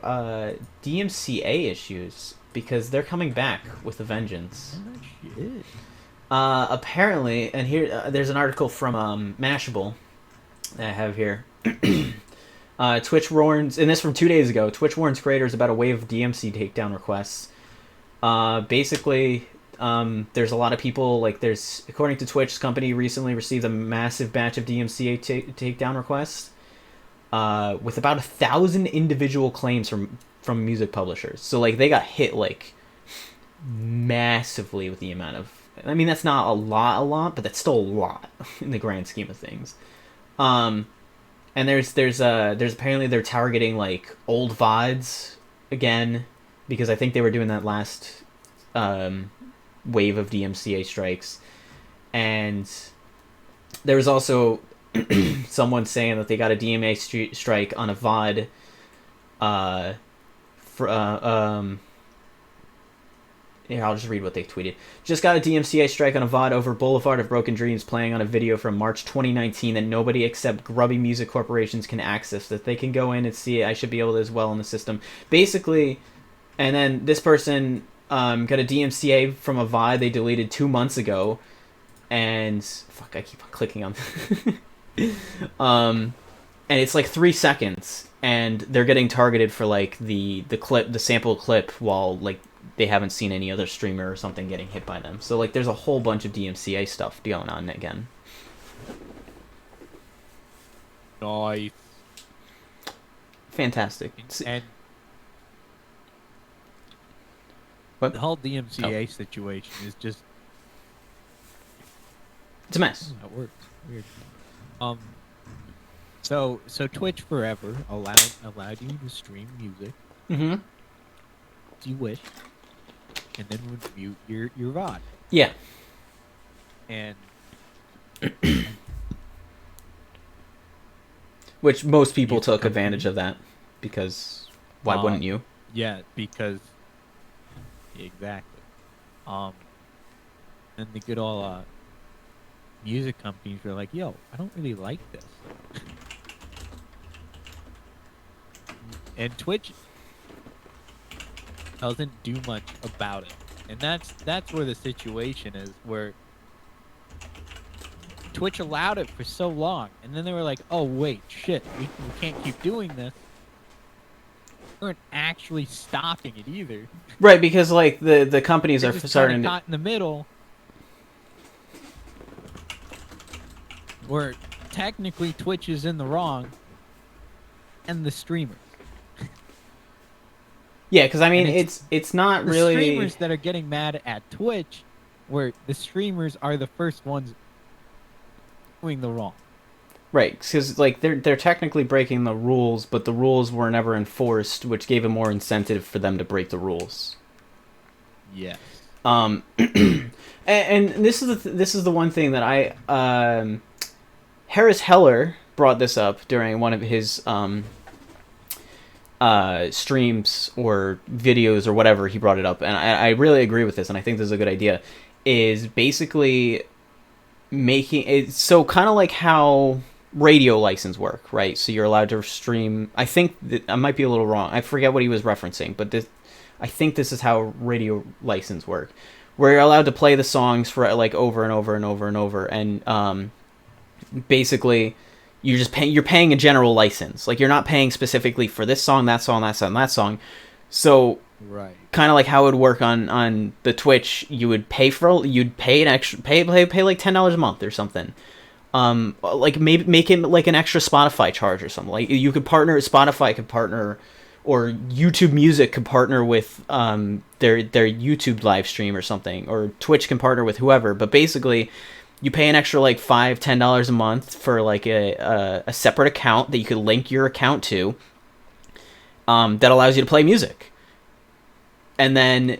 DMCA issues because they're coming back with a vengeance. Oh, shit. Apparently, and here there's an article from Mashable that I have here. Twitch warns, and this from 2 days ago. Twitch warns creators about a wave of DMC takedown requests. Basically, there's a lot of people, like, according to Twitch, company recently received a massive batch of DMCA takedown requests, with about 1,000 individual claims from music publishers. So, like, they got hit, like, massively with the amount of, I mean, that's not a lot, but that's still a lot in the grand scheme of things. And there's apparently they're targeting, like, old VODs again, because I think they were doing that last wave of DMCA strikes. And there was also someone saying that they got a DMA strike on a VOD here, I'll just read what they tweeted. Just got a DMCA strike on a VOD over Boulevard of Broken Dreams playing on a video from March 2019 that nobody except grubby music corporations can access. That they can go in and see it. I should be able to as well in the system. Basically, and then this person got a DMCA from a VOD they deleted 2 months ago. And, fuck, I keep on clicking on and it's like 3 seconds. And they're getting targeted for, like, the sample clip while, like, they haven't seen any other streamer or something getting hit by them. So, like, there's a whole bunch of DMCA stuff going on again. Nice. Fantastic. And what? The whole DMCA situation is just... It's a mess. That works. Weird. So Twitch forever allowed you to stream music. Mm-hmm. As you wish. And then would mute your VOD. Yeah. And which most people took advantage of that, because why wouldn't you? Yeah, because exactly. And the good old music companies were like, "Yo, I don't really like this," and Twitch doesn't do much about it, and that's where the situation is, where Twitch allowed it for so long, and then they were like, "Oh wait, shit, we can't keep doing this." They weren't actually stopping it either. Right, because, like, the companies They're are just starting caught in the middle, where technically Twitch is in the wrong, and the streamers. Yeah, because I mean, it's not the really streamers that are getting mad at Twitch, where the streamers are the first ones doing the wrong. Right, because, like, they're technically breaking the rules, but the rules were never enforced, which gave it more incentive for them to break the rules. Yes. And this is the one thing that Harris Heller brought this up during one of his streams or videos or whatever. He brought it up, and I really agree with this, and I think this is a good idea. Is basically making it so kind of like how radio license work, right? So you're allowed to stream. I think that I might be a little wrong. I forget what he was referencing, but I think this is how radio license work, where you're allowed to play the songs for, like, over and over and over and over, and basically you're paying a general license. Like, you're not paying specifically for this song, that song, that song, that song. So right, kind of like how it would work on the Twitch, you'd pay an extra pay like $10 a month or something. Like, maybe make it like an extra Spotify charge or something. Like, you could partner, Spotify could partner, or YouTube Music could partner with their YouTube live stream or something, or Twitch can partner with whoever. But basically, you pay an extra, like, $5-10 a month for, like, a separate account that you could link your account to, that allows you to play music. And then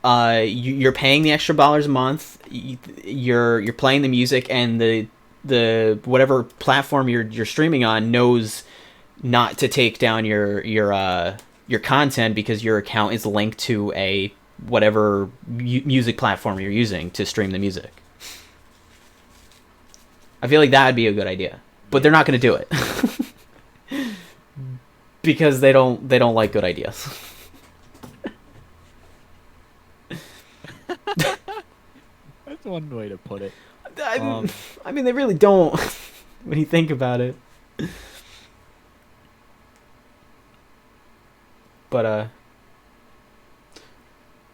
you're paying the extra dollars a month. You're playing the music, and the whatever platform you're streaming on knows not to take down your content, because your account is linked to a whatever music platform you're using to stream the music. I feel like that would be a good idea, but they're not going to do it. because they don't like good ideas. That's one way to put it. I, I mean, they really don't when you think about it. But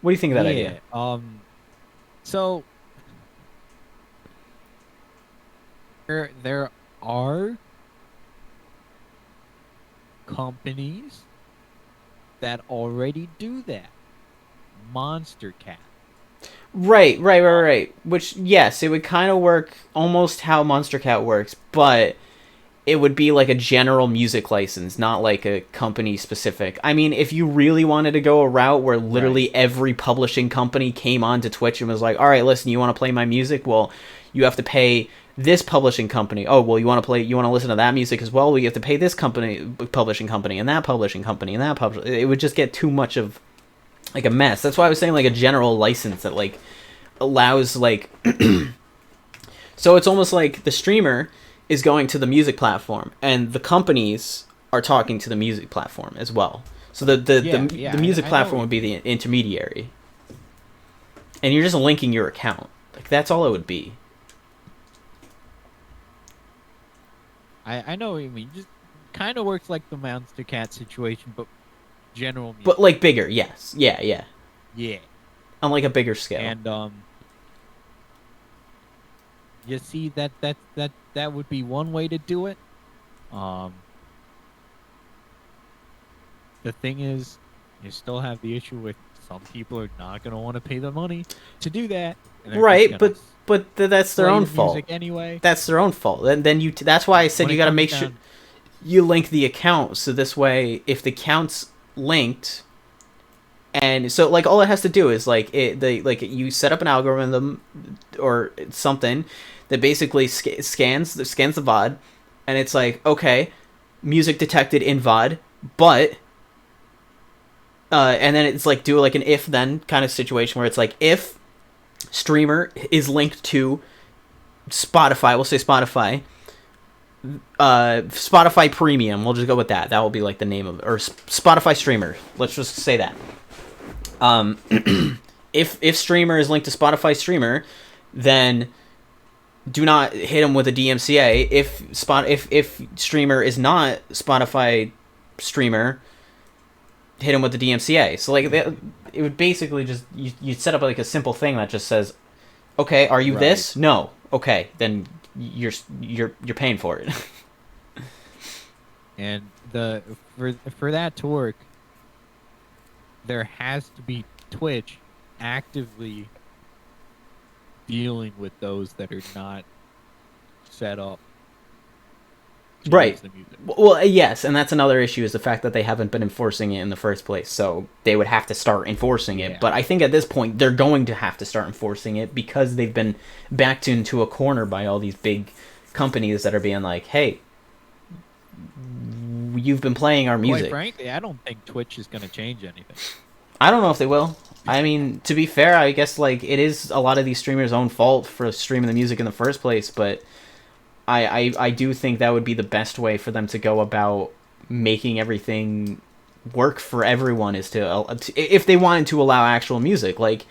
what do you think of that idea? So there are companies that already do that. Monster Cat. Right. Which, yes, it would kind of work almost how Monster Cat works, but it would be like a general music license, not like a company specific. I mean, if you really wanted to go a route where literally every publishing company came onto Twitch and was like, all right, listen, you want to play my music? Well, you have to pay this publishing company. Oh, well, you want to listen to that music as well? Well, you have to pay this publishing company, and that publishing company, and that publishing. It would just get too much of like a mess. That's why I was saying like a general license that like allows like so it's almost like the streamer is going to the music platform and the companies are talking to the music platform as well. So the music platform would be the intermediary. And you're just linking your account. Like that's all it would be. I know what you mean. Just kind of works like the Monster Cat situation, but general music. But like bigger, yes. Yeah. Yeah. On like a bigger scale. And you see that would be one way to do it. The thing is, you still have the issue with some people are not going to want to pay the money to do that. Right, but that's their own fault. Anyway. That's their own fault. Then you that's why I said you got to make sure you link the account, so this way if the account's linked, and so like all it has to do is like you set up an algorithm or something that basically scans the VOD, and it's like, okay, music detected in VOD, but and then it's like do like an if then kind of situation where it's like if streamer is linked to Spotify, we'll say Spotify Premium, we'll just go with that will be like the name of it, or Spotify streamer, let's just say that. If streamer is linked to Spotify streamer, then do not hit him with a DMCA. If streamer is not Spotify streamer, hit him with the DMCA. So like it would basically just you'd set up like a simple thing that just says, okay, are you this? No. Okay, then you're paying for it. And for that to work, there has to be Twitch actively dealing with those that are not set up to use the music. Well, yes, and that's another issue is the fact that they haven't been enforcing it in the first place. So they would have to start enforcing it. Yeah. But I think at this point they're going to have to start enforcing it because they've been backed into a corner by all these big companies that are being like, hey, you've been playing our music. Quite frankly, I don't think Twitch is going to change anything. I don't know if they will. I mean, to be fair, I guess like it is a lot of these streamers' own fault for streaming the music in the first place, but I do think that would be the best way for them to go about making everything work for everyone, is to if they wanted to allow actual music, like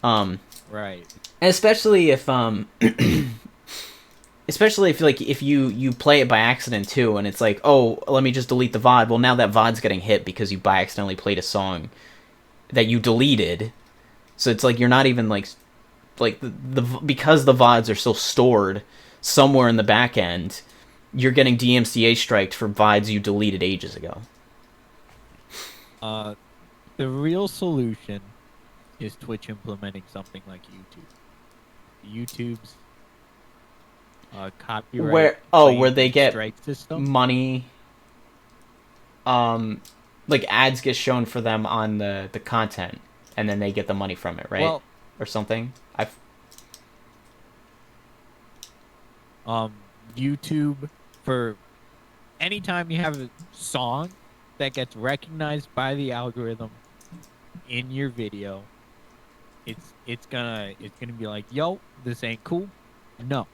right. Especially if especially if like if you play it by accident too, and it's like, oh, let me just delete the VOD. Well, now that VOD's getting hit because you by accidentally played a song that you deleted. So it's like you're not even like the because the VODs are still stored somewhere in the back end, you're getting DMCA striked for VODs you deleted ages ago. The real solution is Twitch implementing something like YouTube. YouTube's copyright where they get strike system. Money. Like ads get shown for them on the content, and then they get the money from it, right? Well, or something. YouTube, for anytime you have a song that gets recognized by the algorithm in your video, it's gonna be like, yo, this ain't cool. No.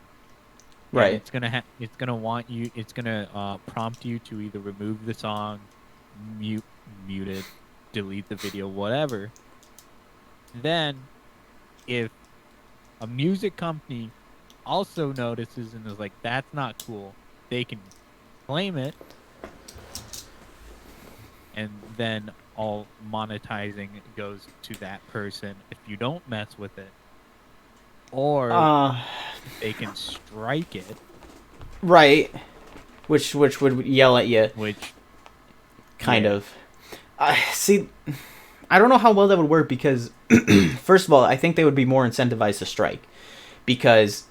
Right. And it's gonna prompt you to either remove the song mute mute it, delete the video, whatever. Then if a music company also notices and is like, that's not cool, they can claim it, and then all monetizing goes to that person if you don't mess with it. Or they can strike it, right. Which would yell at you, which kind yeah. of. See, I don't know how well that would work because, first of all, I think they would be more incentivized to strike. Because,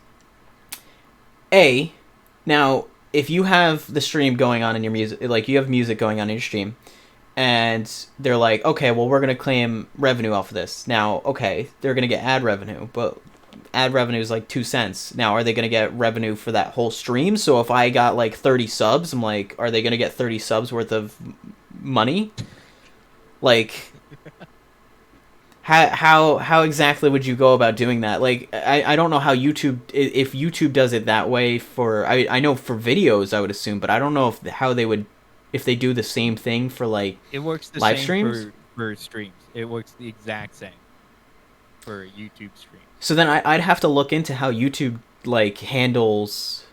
now, if you have the stream going on in your music, like you have music going on in your stream, and they're like, okay, well, we're going to claim revenue off of this. Now, okay, they're going to get ad revenue, but ad revenue is like 2 cents. Now, are they going to get revenue for that whole stream? So if I got like 30 subs, I'm like, are they going to get 30 subs worth of money? Like, how exactly would you go about doing that? Like, I don't know how YouTube, if YouTube does it that way for, I know for videos I would assume, but I don't know how they would, if they do the same thing for like It works the live same streams. for streams. It works the exact same for YouTube streams. So then I'd have to look into how YouTube like handles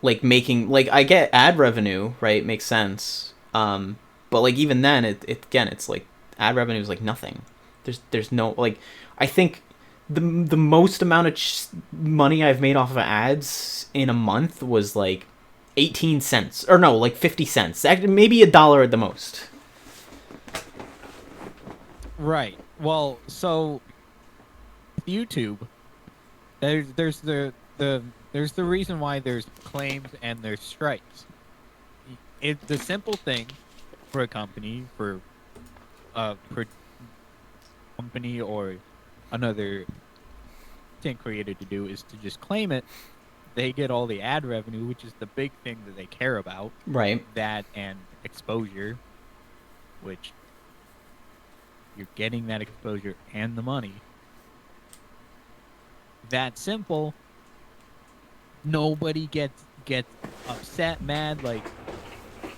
like making, like, I get ad revenue, right? Makes sense. But like even then it again, it's like ad revenue is like nothing. There's no, like, I think the most amount of money I've made off of ads in a month was like 18 cents, or no, like 50 cents, maybe $1 at the most. Right. Well, so YouTube, there's the reason why there's claims and there's strikes. It's the simple thing for a company, for a company or another content creator to do is to just claim it. They get all the ad revenue, which is the big thing that they care about. Right. That and exposure, which you're getting that exposure and the money. That simple. Nobody gets upset, mad. Like,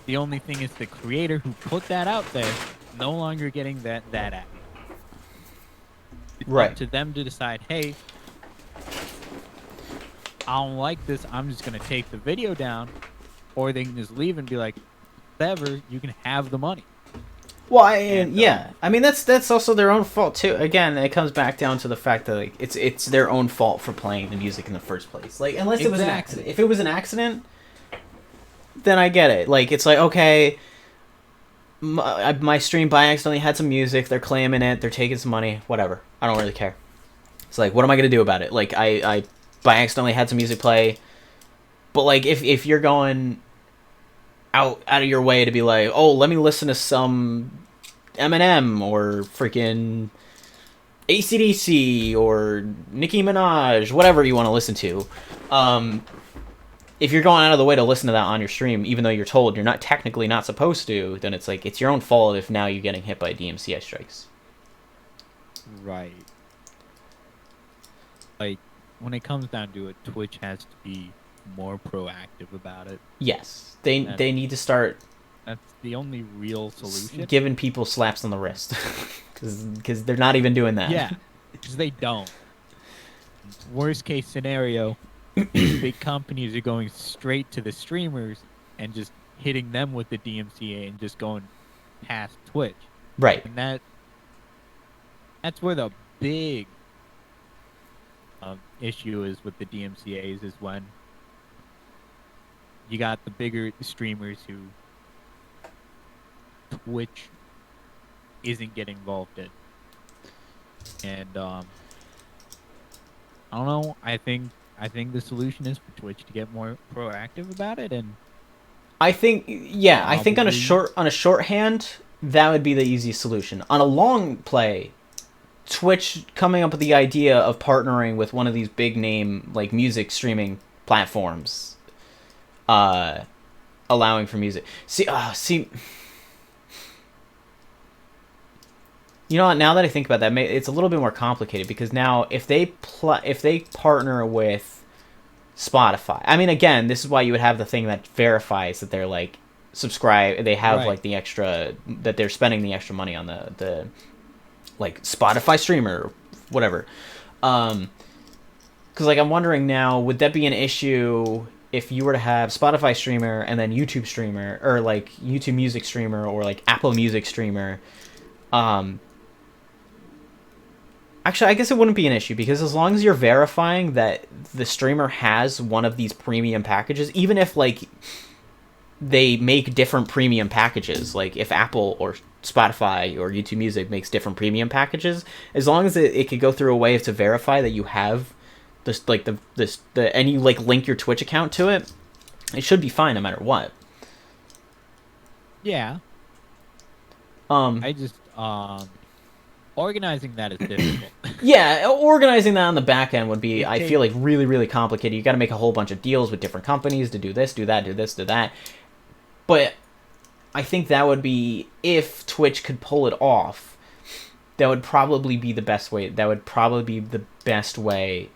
the only thing is the creator who put that out there no longer getting that ad. It's Right. up to them to decide, hey, I don't like this, I'm just going to take the video down. Or they can just leave and be like, whatever, you can have the money. Well, I mean that's also their own fault too. Again, it comes back down to the fact that like it's their own fault for playing the music in the first place. Like, unless it was an accident. If it was an accident, then I get it. Like, it's like, okay, my stream by accidentally had some music. They're claiming it. They're taking some money. Whatever. I don't really care. It's like, what am I gonna do about it? Like, I by accidentally had some music play. But like, if you're going out of your way to be like, oh, let me listen to some Eminem or freaking AC/DC or Nicki Minaj, whatever you want to listen to. If you're going out of the way to listen to that on your stream, even though you're told you're not technically not supposed to, then it's like, it's your own fault if now you're getting hit by DMCA strikes. Right. Like, when it comes down to it, Twitch has to be more proactive about it. Yes, they need to start. That's the only real solution. Giving people slaps on the wrist, because they're not even doing that. Yeah, because they don't. Worst case scenario, big companies are going straight to the streamers and just hitting them with the DMCA and just going past Twitch. Right. And that's where the big issue is with the DMCAs, is when you got the bigger streamers who Twitch isn't getting involved in. And I don't know, I think the solution is for Twitch to get more proactive about it, and I think on a shorthand, that would be the easiest solution. On a long play, Twitch coming up with the idea of partnering with one of these big name like music streaming platforms, allowing for music. See, you know what? Now that I think about that, it's a little bit more complicated, because now if they partner with Spotify, I mean, again, this is why you would have the thing that verifies that they're like subscribe. They have Right. like the extra that they're spending the extra money on the like Spotify streamer or whatever. Because like I'm wondering now, would that be an issue if you were to have Spotify streamer and then YouTube streamer or like YouTube Music streamer or like Apple Music streamer? Actually, I guess it wouldn't be an issue because as long as you're verifying that the streamer has one of these premium packages, even if like they make different premium packages, like if Apple or Spotify or YouTube Music makes different premium packages, as long as it could go through a way to verify that you have this like the and you like link your Twitch account to it, it should be fine no matter what. Yeah. Um, I just organizing that is difficult. yeah, organizing that on the back end would be, It I takes- feel like, really, really complicated. You got to make a whole bunch of deals with different companies to do this, do that, do this, do that. But I think that would be, if Twitch could pull it off, that would probably be the best way. That would probably be the best way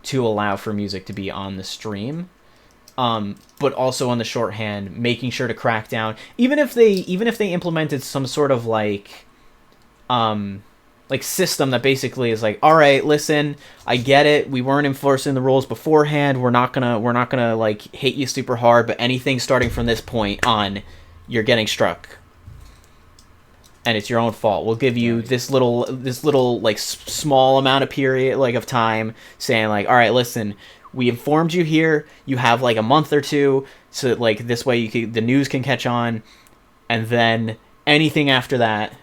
to allow for music to be on the stream. But also on the shorthand, making sure to crack down, even if they implemented some sort of like system that basically is like, all right, listen, I get it, we weren't enforcing the rules beforehand, we're not gonna like hit you super hard, but anything starting from this point on, you're getting struck, and it's your own fault. We'll give you this little like small amount of period like of time, saying like, all right, listen, we informed you here, you have like a month or two, so like this way the news can catch on, and then anything after that,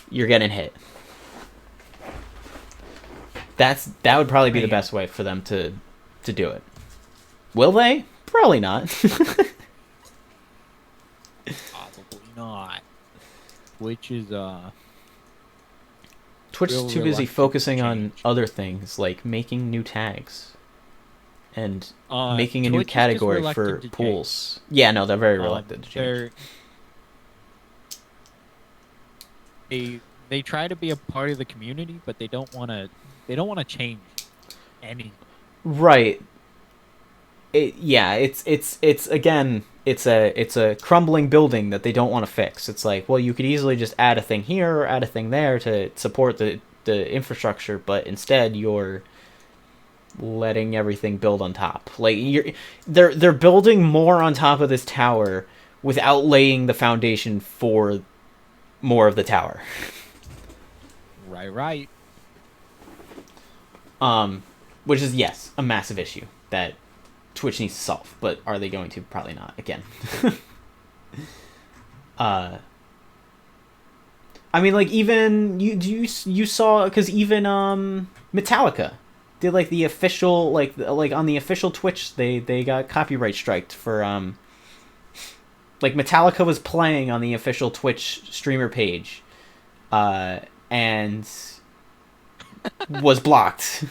you're getting hit. That would probably be the best way for them to do it. Will they? Probably not. Probably not. Which is Twitch is real too busy reluctant to focusing on change. other things like making new tags and making a new Twitch is just category reluctant for to change. pools. Yeah, no, they're very reluctant to change. They try to be a part of the community, but they don't want to change any. Right. It's again, it's a crumbling building that they don't want to fix. It's like, well, you could easily just add a thing here or add a thing there to support the infrastructure, but instead you're letting everything build on top. Like they're building more on top of this tower without laying the foundation for more of the tower. Right. Which is, yes, a massive issue that Twitch needs to solve, but are they going to? Probably not. Again. I mean, like, even you saw, because even Metallica did like the official like on the official Twitch they got copyright striked for like Metallica was playing on the official Twitch streamer page, and was blocked.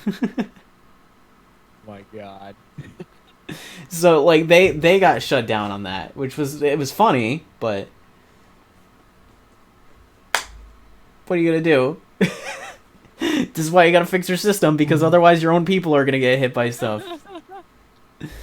My God. So like they got shut down on that, which was funny, but what are you gonna do? This is why you gotta fix your system, because otherwise your own people are gonna get hit by stuff.